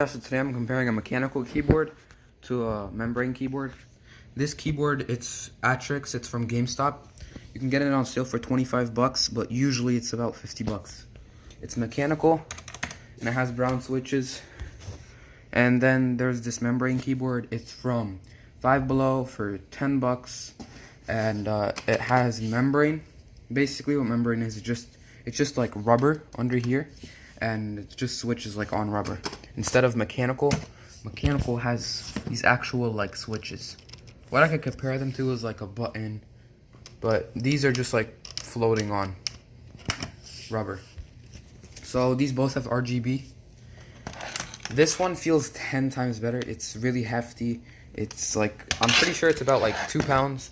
So today I'm comparing a mechanical keyboard to a membrane keyboard. This keyboard, it's Atrix, it's from GameStop. You can get it on sale for 25 bucks, but usually it's about 50 bucks. It's mechanical, and it has brown switches. And then there's this membrane keyboard. It's from Five Below for 10 bucks, and it has membrane. Basically what membrane is, it's just like rubber under here, and it just switches like on rubber. Instead of mechanical has these actual like switches. What I could compare them to is like a button, but these are just like floating on rubber. So these both have RGB. This one feels 10 times better. It's really hefty. It's like, I'm pretty sure it's about like 2 pounds.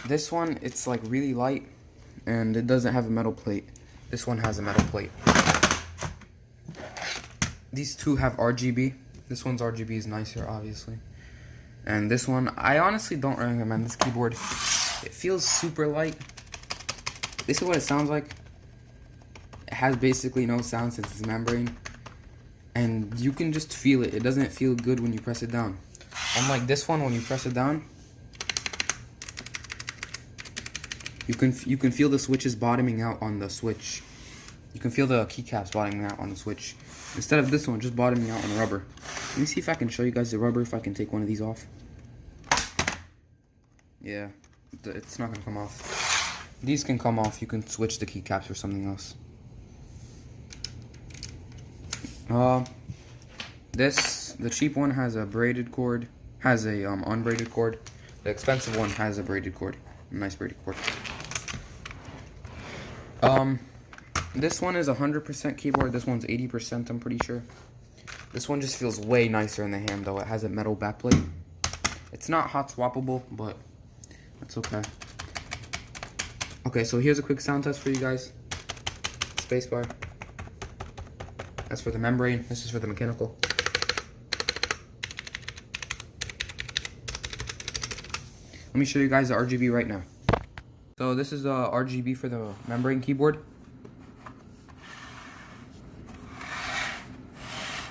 This one, it's like really light, and it doesn't have a metal plate. This one has a metal plate. These two have RGB. This one's RGB is nicer, obviously. And this one, I honestly don't recommend this keyboard. It feels super light. This is what it sounds like. It has basically no sound since it's membrane. And you can just feel it. It doesn't feel good when you press it down. Unlike this one, when you press it down, you can feel the switches bottoming out on the switch. You can feel the keycaps bottoming out on the switch. Instead of this one, just bottoming out on the rubber. Let me see if I can show you guys the rubber, if I can take one of these off. Yeah, it's not gonna come off. These can come off. You can switch the keycaps for something else. The cheap one has a braided cord, has a unbraided cord. The expensive one has a braided cord, a nice braided cord. This one is 100% keyboard. This one's 80%, I'm pretty sure. This one just feels way nicer in the hand, though. It has a metal backplate. It's not hot swappable, but that's okay. Okay, so here's a quick sound test for you guys. Spacebar. That's for the membrane. This is for the mechanical. Let me show you guys the RGB right now. So this is the RGB for the membrane keyboard.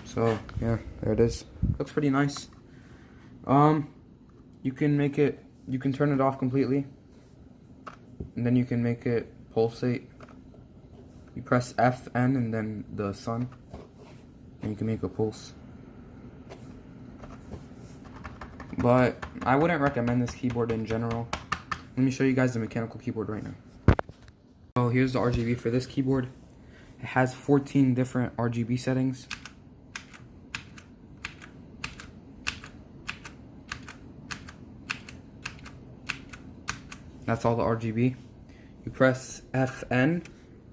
So yeah, there it is. Looks pretty nice. You can turn it off completely, and then you can make it pulsate. You press FN and then the sun, and you can make a pulse. But I wouldn't recommend this keyboard in general. Let me show you guys the mechanical keyboard right now. So here's the RGB for this keyboard. It has 14 different RGB settings. That's all the RGB. You press FN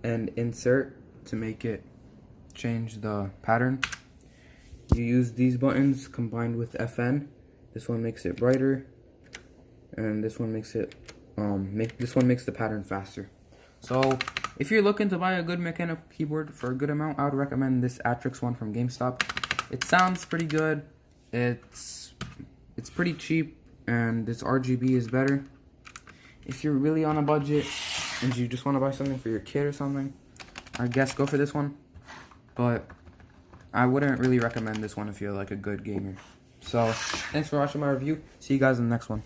and insert to make it change the pattern. You use these buttons combined with FN. This one makes it brighter, and this one makes it this one makes the pattern faster. So if you're looking to buy a good mechanical keyboard for a good amount, I would recommend this Atrix one from GameStop. It sounds pretty good. It's pretty cheap, and this RGB is better. If you're really on a budget and you just want to buy something for your kid or something, I guess go for this one. But I wouldn't really recommend this one if you're like a good gamer. So thanks for watching my review. See you guys in the next one.